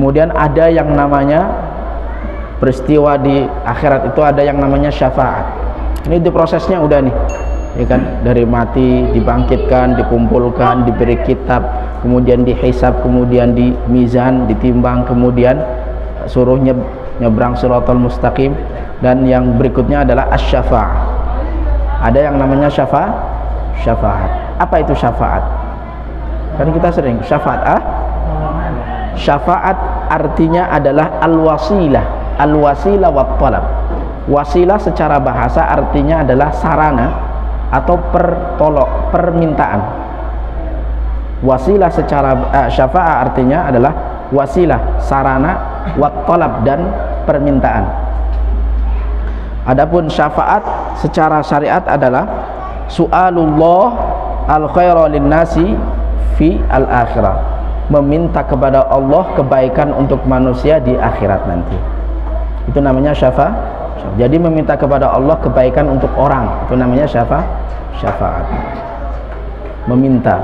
Kemudian ada yang namanya peristiwa di akhirat itu ada yang namanya syafaat. Ini di prosesnya udah nih, ya kan, dari mati dibangkitkan, dikumpulkan, diberi kitab, kemudian dihisab, kemudian di mizan, ditimbang, kemudian suruh nyebrang siratal mustaqim, dan yang berikutnya adalah asy-syafa'ah. Ada yang namanya syafaat. Apa itu syafaat? Kan kita sering syafaat. Syafaat artinya adalah al-wasilah wat talab. Wasilah secara bahasa artinya adalah sarana atau permintaan. Wasilah secara syafaat artinya adalah wasilah, sarana, wat talab, dan permintaan. Adapun syafaat secara syariat adalah su'alullah al-khaira lin-nasi fi al-akhirah, meminta kepada Allah kebaikan untuk manusia di akhirat nanti. Itu namanya syafaat. Jadi meminta kepada Allah kebaikan untuk orang, itu namanya syafaat. Meminta.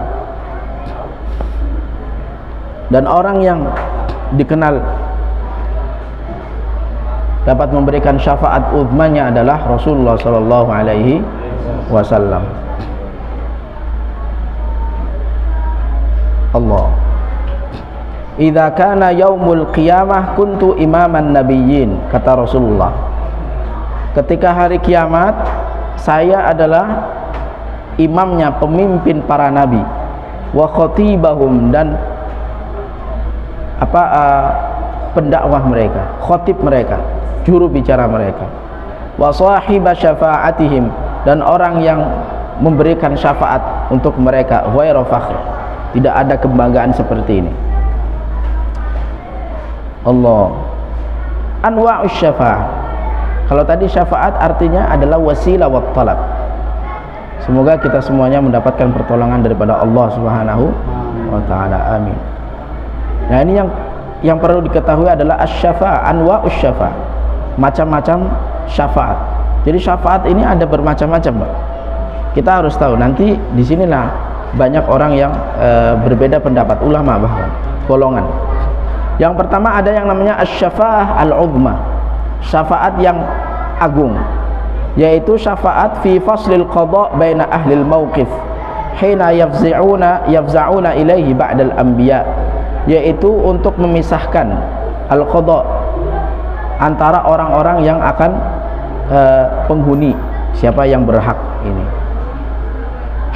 Dan orang yang dikenal dapat memberikan syafaat uzmanya adalah Rasulullah sallallahu alaihi wasallam. Allah. Idza kana yaumul qiyamah kuntu imaman nabiyyin, kata Rasulullah. Ketika hari kiamat saya adalah imamnya, pemimpin para nabi, wa khatibahum, dan pendakwah mereka, khatib mereka, juru bicara mereka, wa sahiba syafa'atihim, dan orang yang memberikan syafaat untuk mereka, ghairu fakhr, tidak ada kebanggaan seperti ini. Allah. Anwa'us syafa'ah. Kalau tadi syafaat artinya adalah wasilah wat talab. Semoga kita semuanya mendapatkan pertolongan daripada Allah Subhanahu wa taala. Amin. Nah, ini yang perlu diketahui adalah asy-syafa'ah, anwa'us syafa'ah. Macam-macam syafaat. Jadi syafaat ini ada bermacam-macam, Pak. Kita harus tahu, nanti disinilah banyak orang yang berbeda pendapat, ulama bahkan golongan. Yang pertama ada yang namanya asy-syafa'ah al-'uzma, syafaat yang agung, yaitu syafaat fi faslil qada baina ahlil mauqif hina yafza'una ilaihi ba'dal anbiya, yaitu untuk memisahkan al-qada antara orang-orang yang akan penghuni, siapa yang berhak ini.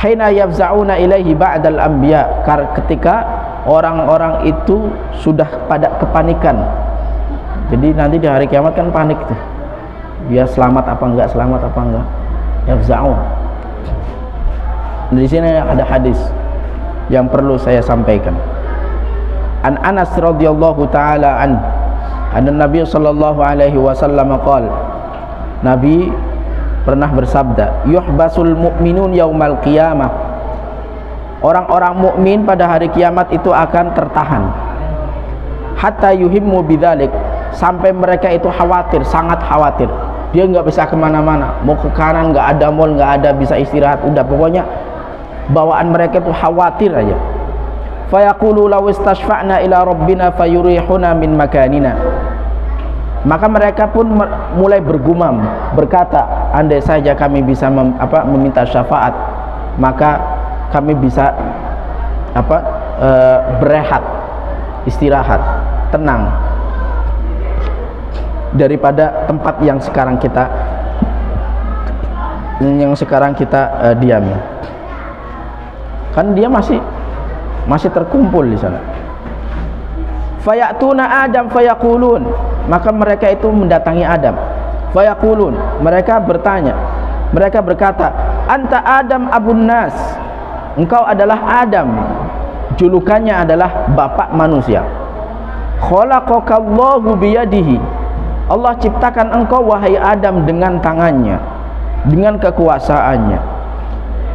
Hina yafza'una ilaihi ba'dal anbiya, ketika orang-orang itu sudah pada kepanikan. Jadi nanti di hari kiamat kan panik tuh, dia selamat apa enggak, yafza'un. Di sini ada hadis yang perlu saya sampaikan. An Anas radhiyallahu taala an Nabi sallallahu alaihi wasallam qala, Nabi pernah bersabda, yuhbasul mu'minun yaumal qiyamah, orang-orang mukmin pada hari kiamat itu akan tertahan, hatta yuhimmu bidzalik, sampai mereka itu khawatir, sangat khawatir. Dia nggak bisa kemana-mana, mau ke kanan nggak ada mall, nggak ada bisa istirahat, udah pokoknya bawaan mereka itu khawatir aja. Fayaqulu law istashfa'na ila rabbina fayurihuna min makanina, maka mereka pun mulai bergumam, berkata, andai saja kami bisa meminta syafaat, maka kami bisa berehat, istirahat, tenang daripada tempat yang sekarang kita diami. Kan dia masih terkumpul di sana. Fayatuna Adam fayaqulun, maka mereka itu mendatangi Adam. Fayaqulun, mereka bertanya, mereka berkata, anta Adam abun nas, engkau adalah Adam, julukannya adalah bapak manusia. Khalaqakallahu biyadihi, Allah ciptakan engkau wahai Adam dengan tangannya, dengan kekuasaannya.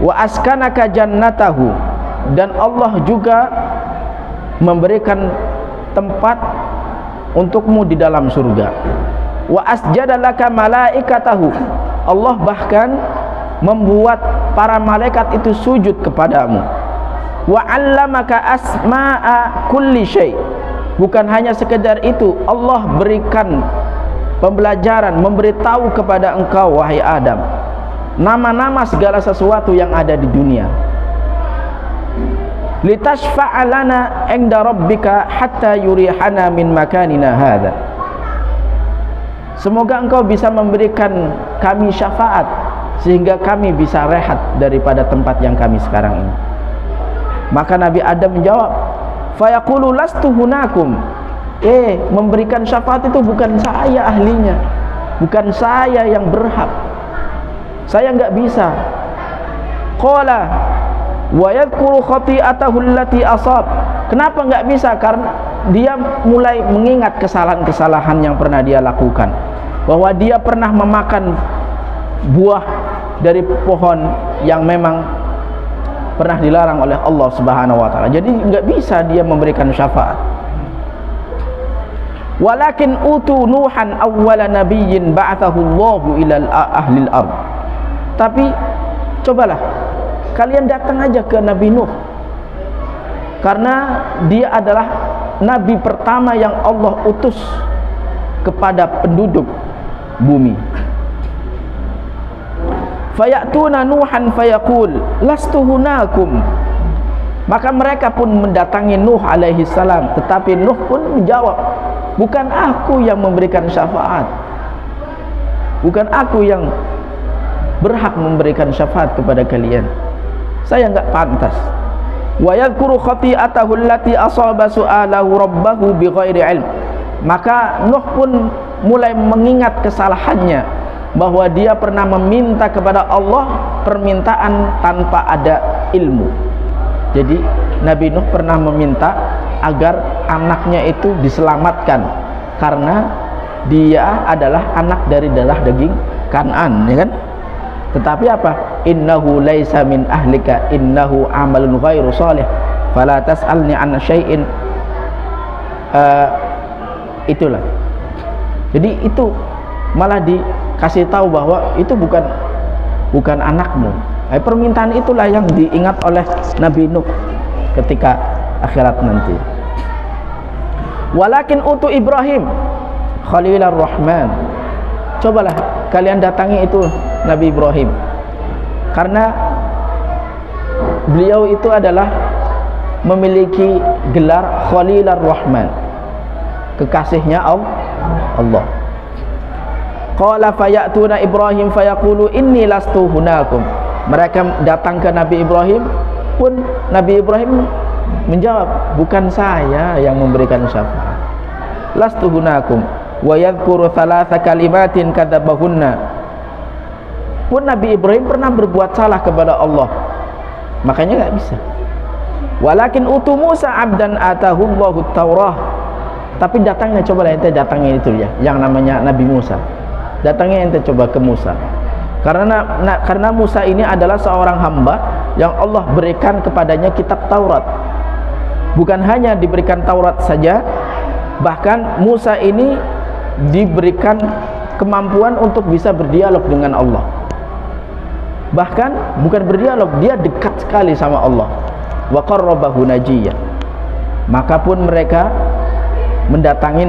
Wa askanaka jannatahu, dan Allah juga memberikan tempat untukmu di dalam surga. Wa asjadalaka malaikatahu, Allah bahkan membuat para malaikat itu sujud kepadamu. Wa 'allamaka asma'a kulli syai', bukan hanya sekedar itu, Allah berikan pembelajaran, memberitahu kepada engkau wahai Adam, nama-nama segala sesuatu yang ada di dunia. Litashfa'a lana 'inda rabbika hatta yurihana min makanina hadza. Semoga engkau bisa memberikan kami syafaat sehingga kami bisa rehat daripada tempat yang kami sekarang ini. Maka Nabi Adam menjawab, fayaqulu lastu hunakum. Memberikan syafaat itu bukan saya ahlinya, bukan saya yang berhak, saya enggak bisa. Qala wa yadhkuru khati'atahu allati asab. Kenapa enggak bisa? Karena dia mulai mengingat kesalahan-kesalahan yang pernah dia lakukan, bahwa dia pernah memakan buah dari pohon yang memang pernah dilarang oleh Allah Subhanahu wa taala. Jadi enggak bisa dia memberikan syafaat. Walakin utu Nuhan awwala nabiyyin ba'athahu Allahu ila ahli al-ard. Tapi cobalah kalian datang aja ke Nabi Nuh, karena dia adalah nabi pertama yang Allah utus kepada penduduk bumi. Fayatuna Nuhan fayaqul lastu hunakum. Maka mereka pun mendatangi Nuh alaihi salam, tetapi Nuh pun menjawab, bukan aku yang memberikan syafaat, bukan aku yang berhak memberikan syafaat kepada kalian, saya enggak pantas. Wa yadhkuru khati'atahu allati asaba su'alahu rabbahu bighairi ilm. Maka Nuh pun mulai mengingat kesalahannya, bahwa dia pernah meminta kepada Allah permintaan tanpa ada ilmu. Jadi Nabi Nuh pernah meminta agar anaknya itu diselamatkan karena dia adalah anak dari darah daging Kan'an, ya kan? Tetapi apa? Innahu laisa min ahlika innahu amalun ghairu salih fala tas'alni an syai'in. Itulah. Jadi itu malah dikasih tahu bahwa itu bukan anakmu. Permintaan itulah yang diingat oleh Nabi Nuh ketika akhirat nanti. Walakin utu Ibrahim Khalilar Rahman. Cobalah kalian datangi itu Nabi Ibrahim, karena beliau itu adalah memiliki gelar Khalilar Rahman, kekasihnya Allah. Qala fayatuna Ibrahim fayaqulu inni lastu hunakum. Mereka datang ke Nabi Ibrahim, pun Nabi Ibrahim menjawab, bukan saya yang memberikan syafaat. Lastu hunakum. Wa yadhkuru thalatha kalimatin kadzabahunna. Pun Nabi Ibrahim pernah berbuat salah kepada Allah, makanya enggak bisa. Walakin utu Musa abdan atahu Allahu Taurah. Tapi datangnya, cobalah ente datangnya itu ya, yang namanya Nabi Musa. Datangnya ente coba ke Musa. Karena Musa ini adalah seorang hamba yang Allah berikan kepadanya kitab Taurat. Bukan hanya diberikan Taurat saja, bahkan Musa ini diberikan kemampuan untuk bisa berdialog dengan Allah. Bahkan bukan berdialog, dia dekat sekali sama Allah. Wa qarrabahu najiyya. Maka pun mereka mendatangi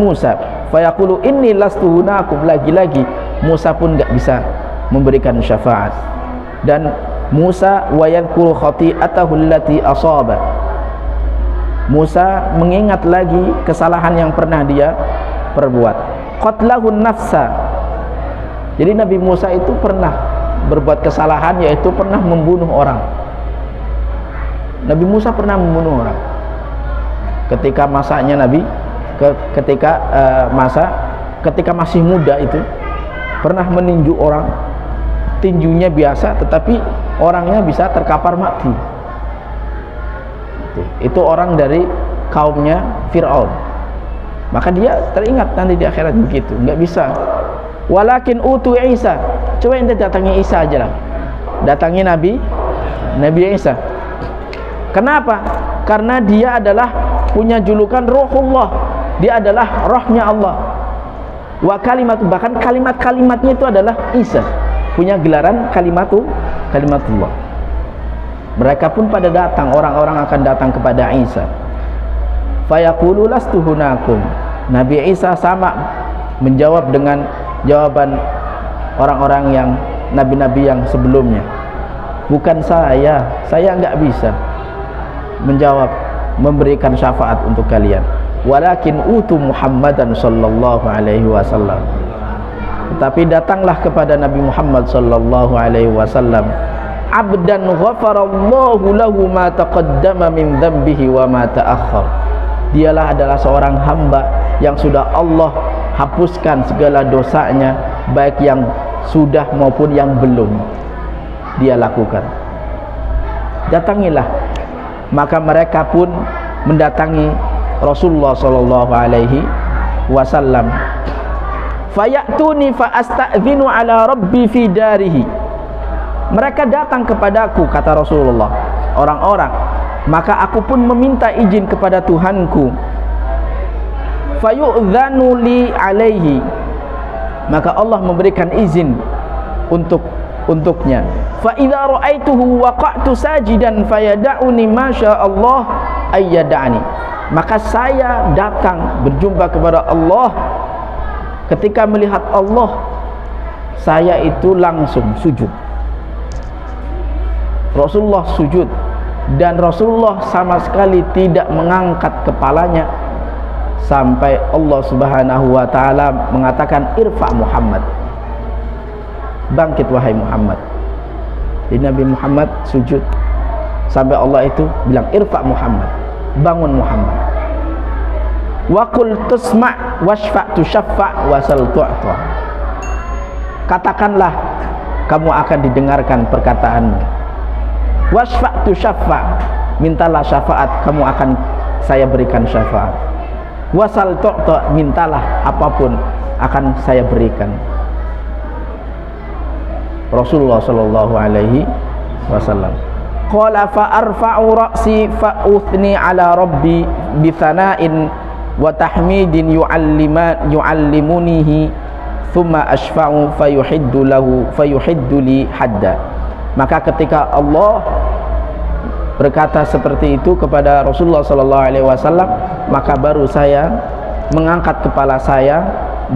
Musa. Fayaqulu inni lastu hunakum. Lagi-lagi Musa pun enggak bisa memberikan syafaat. Dan Musa wa yadhkuru khati'atahu allati asaba. Musa mengingat lagi kesalahan yang pernah dia perbuat. Qatlahun nafsa. Jadi Nabi Musa itu pernah berbuat kesalahan, yaitu pernah membunuh orang. Nabi Musa pernah membunuh orang ketika masanya ketika masih muda itu pernah meninju orang. Tinjunya biasa, tetapi orangnya bisa terkapar mati. Itu orang dari kaumnya Fir'aun. Maka dia teringat nanti di akhirat begitu, enggak bisa. Walakin utu Isa. Coba ente datangi Isa aja lah. Datangi Nabi Isa. Kenapa? Karena dia adalah punya julukan Ruhullah. Dia adalah rohnya Allah. Wa kalimat, bahkan kalimat-kalimatnya itu adalah Isa. Punya gelaran kalimatullah. Mereka pun pada datang, orang-orang akan datang kepada Isa. fayaqulu lastu hunakum. Nabi Isa sama menjawab dengan jawaban orang-orang yang nabi-nabi yang sebelumnya, bukan saya enggak bisa menjawab, memberikan syafaat untuk kalian, walakin utu Muhammadan sallallahu alaihi wasallam. Tetapi datanglah kepada Nabi Muhammad sallallahu alaihi wasallam abdan ghafarallahu lahu ma taqaddama min dhanbihi wa ma ta'akhkhar. Dialah adalah seorang hamba yang sudah Allah hapuskan segala dosanya, baik yang sudah maupun yang belum dia lakukan. Datangilah. Maka mereka pun mendatangi Rasulullah sallallahu alaihi wasallam. Fayatuni fa asta'dzinu ala rabbi fi darihi. Mereka datang kepadaku, kata Rasulullah, orang-orang, maka aku pun meminta izin kepada Tuhanku. Fayu'dzanu li alaihi. Maka Allah memberikan izin untuknya. Fa idza ra'aituhu waqa'tu sajidan fayada'uni ma sya'allah ayyada'ani. Maka saya datang berjumpa kepada Allah. Ketika melihat Allah, saya itu langsung sujud. Rasulullah sujud, dan Rasulullah sama sekali tidak mengangkat kepalanya sampai Allah Subhanahu wa taala mengatakan irfa Muhammad, bangkit wahai Muhammad. Jadi Nabi Muhammad sujud sampai Allah itu bilang irfa Muhammad, bangun Muhammad. Wa qul tusma' washfa' tushaffa' wasal tu'ta. Katakanlah kamu akan didengarkan perkataanmu. Washfa' tushaffa', mintalah syafaat, kamu akan saya berikan syafaat. Wasal tu'ta, mintalah apapun akan saya berikan. Rasulullah sallallahu alaihi wasallam qala fa arfa'u ra'si fa uthni ala rabbi bi thana'in wa tahmidin yu'allimunihi thumma ashfa'u fayuhiddu li hadda. Maka ketika Allah berkata seperti itu kepada Rasulullah sallallahu alaihi wasallam, maka baru saya mengangkat kepala saya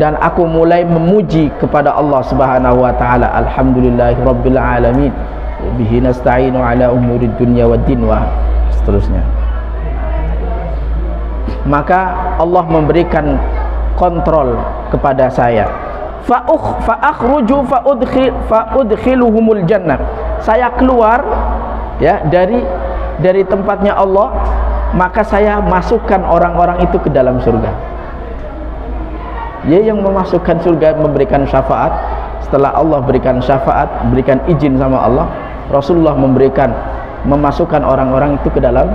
dan aku mulai memuji kepada Allah Subhanahu wa taala. Alhamdulillahirabbil alamin, bihi nasta'inu ala umurid dunya waddin, wa seterusnya. Maka Allah memberikan kontrol kepada saya. Fa akhruju fa udkhiluhumul jannah. Saya keluar ya dari tempatnya Allah, maka saya masukkan orang-orang itu ke dalam surga. Dia yang memasukkan surga, memberikan syafaat. Setelah Allah berikan syafaat, berikan izin sama Allah, Rasulullah memasukkan orang-orang itu ke dalam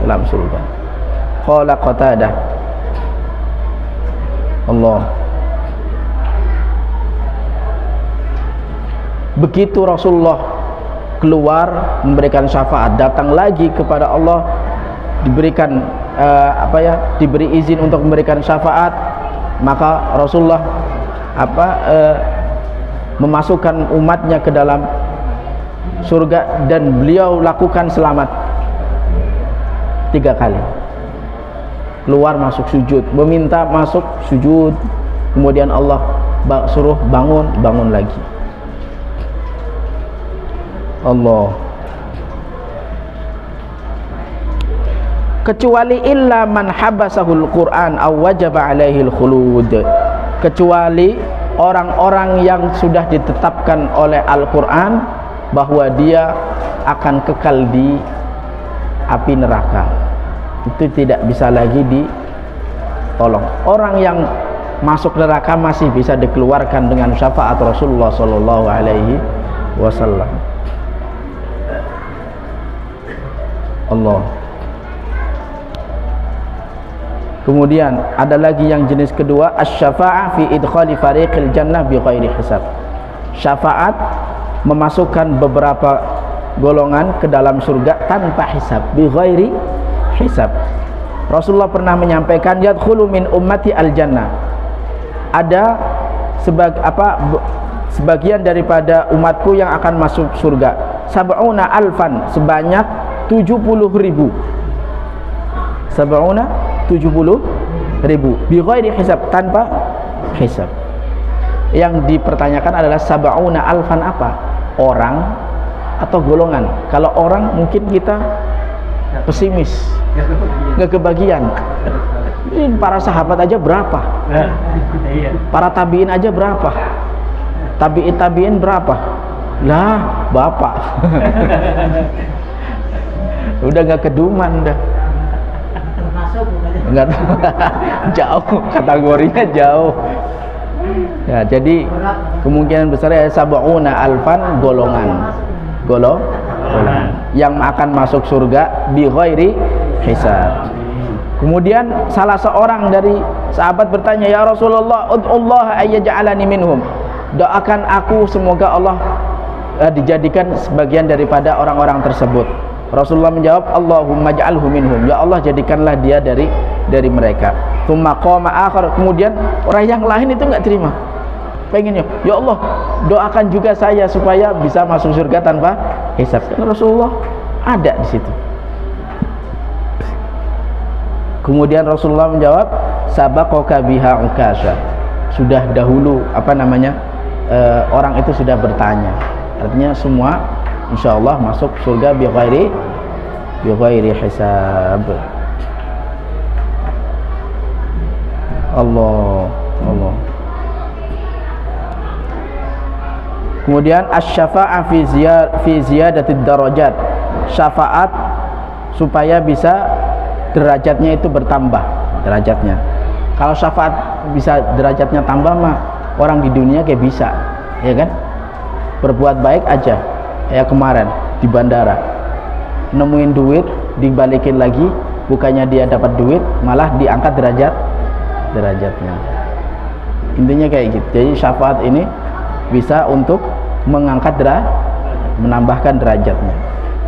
surga. Qala Qatadah, Allah. Begitu Rasulullah keluar memberikan syafaat, datang lagi kepada Allah, diberikan diberi izin untuk memberikan syafaat, maka Rasulullah memasukkan umatnya ke dalam surga, dan beliau lakukan selamat 3 kali. Keluar masuk sujud, meminta masuk sujud, kemudian Allah suruh bangun lagi. Allah. Kecuali illa man habasahul Quran aw wajaba alaihil khulud. Kecuali orang-orang yang sudah ditetapkan oleh Al-Quran bahwa dia akan kekal di api neraka, itu tidak bisa lagi ditolong. Orang yang masuk neraka masih bisa dikeluarkan dengan syafaat Rasulullah sallallahu alaihi wasallam. Allah. Kemudian ada lagi yang jenis kedua, asy-syafa'ah fi idkhali fariqil jannah bi ghairi hisab. Syafaat memasukkan beberapa golongan ke dalam surga tanpa hisab, bi ghairi hisab. Rasulullah pernah menyampaikan yadkhulu min ummati al-jannah. Ada sebagian daripada umatku yang akan masuk surga. Sab'una alfan, sebanyak 70.000. 70 ribu bi ghairi hisab, tanpa hisab. Yang dipertanyakan adalah 70 alfan apa? Orang atau golongan? Kalau orang mungkin kita pesimis, nggak kebagian. Ini para sahabat aja berapa? Para tabiin aja berapa? Tabiin berapa? Lah, bapak. Udah nggak keduman dah. Nggak jauh, kategorinya jauh. Ya, jadi kemungkinan besar ya 70 alfan golongan yang akan masuk surga bi ghairi hisab. Kemudian salah seorang dari sahabat bertanya, ya Rasulullah, ud'ullah ayyaj'alani minhum, doakan aku semoga Allah dijadikan sebagian daripada orang-orang tersebut. Rasulullah menjawab, Allahumma ja'alhu minhum, ya Allah jadikanlah dia dari mereka. Tsumma qama akhar, kemudian orang yang lain itu enggak terima, pengennya, ya Allah doakan juga saya supaya bisa masuk surga tanpa hisab. Karena Rasulullah ada di situ. Kemudian Rasulullah menjawab, sabaqaka biha Ukasha, sudah dahulu orang itu sudah bertanya. Artinya semua insyaallah masuk surga bi ghairi hisab. Allah. Kemudian asy-syafa'ah fi ziyadatid darajat, syafaat supaya bisa derajatnya itu bertambah derajatnya. Kalau syafaat bisa derajatnya tambah mah orang di dunia kayak bisa, ya kan? Berbuat baik aja, kayak kemarin di bandara nemuin duit, dibalikin lagi, bukannya dia dapat duit malah diangkat derajatnya. Intinya kayak gitu. Jadi syafaat ini bisa untuk mengangkat menambahkan derajatnya.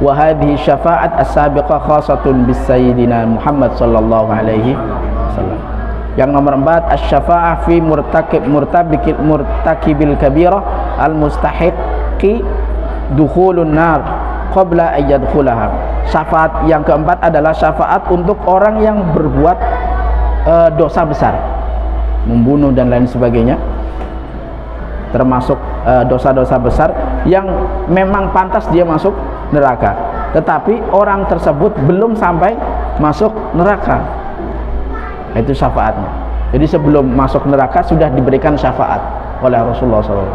Wa hadhihi syafa'at as-sabiqah khassatun bis sayyidina Muhammad sallallahu alaihi wasallam. Yang nomor 4, asy-syafa'ah fi murtakibil kabirah al-mustahiqi dukhulun nar qabla an yadkhulaha. Syafaat yang keempat adalah syafaat untuk orang yang berbuat dosa besar, membunuh dan lain sebagainya, termasuk dosa-dosa besar yang memang pantas dia masuk neraka, tetapi orang tersebut belum sampai masuk neraka. Itu syafaatnya. Jadi sebelum masuk neraka sudah diberikan syafaat oleh Rasulullah SAW.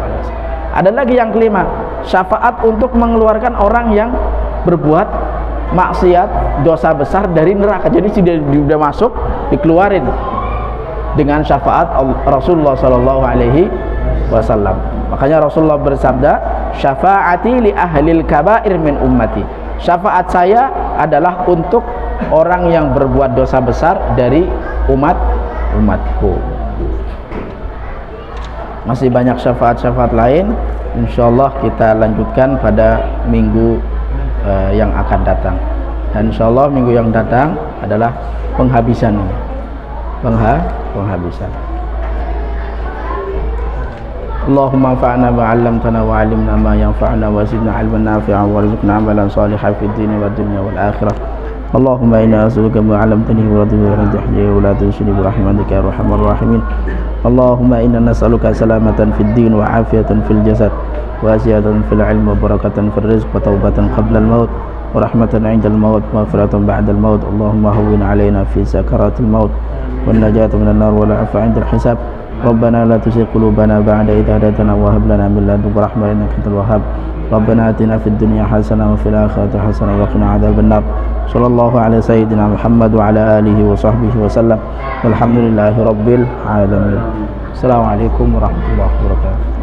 Ada lagi yang kelima, syafaat untuk mengeluarkan orang yang berbuat maksiat dosa besar dari neraka. Jadi sudah masuk, dikeluarin dengan syafaat Rasulullah SAW. Makanya Rasulullah bersabda, syafaati li ahlil kabair min ummati, syafaat saya adalah untuk orang yang berbuat dosa besar dari umatku. Masih banyak syafaat-syafaat lain, insyaallah kita lanjutkan pada minggu yang akan datang. Dan insyaallah minggu yang datang adalah penghabisan. Allahumma anfa'na ma 'allamtana wa 'allimna ma yanfa'una wa zidna 'ilman nafi'an warzuqna 'amalan shalihan fid dini wad dunya wal akhirah. Allahumma inna nas'aluka ma 'allamtani wa radhiya wa tahjiya wa la tushri bi rahmatika ya arhamar rahimin. Allahumma inna nas'aluka salamatan fid din wa 'afiyatan fil jasad wa ziyadatan fil 'ilmi wa barakatan fil rizq wa taubatan qabla al maut wa rahmatan 'inda al maut wa maghfiratan ba'da al maut. Allahumma hawwin 'alaina fi sakaratil maut wan najata minan nar wa la 'afwa 'inda al hisab. Rabbana la tuzigh qulubana ba'da idh hadaytana wa hab lana min ladunka rahmatan innaka antal wahhab. Rabbana atina fid dunya hasanah wa fil akhirati hasanah wa qina adzaban nar. Sallallahu ala sayyidina Muhammad wa ala alihi wa sahbihi wa sallam. Walhamdulillahi rabbil alamin. Assalamualaikum warahmatullahi wabarakatuh.